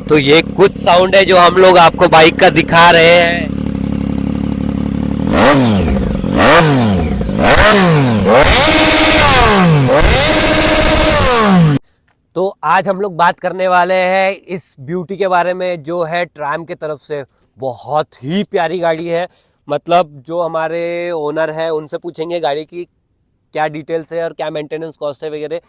तो ये कुछ साउंड है जो हम लोग आपको बाइक का दिखा रहे हैं। तो आज हम लोग बात करने वाले हैं इस ब्यूटी के बारे में जो है ट्रायम की तरफ से। बहुत ही प्यारी गाड़ी है। मतलब जो हमारे ओनर है उनसे पूछेंगे गाड़ी की क्या डिटेल्स है और क्या मेंटेनेंस कॉस्ट है वगैरह।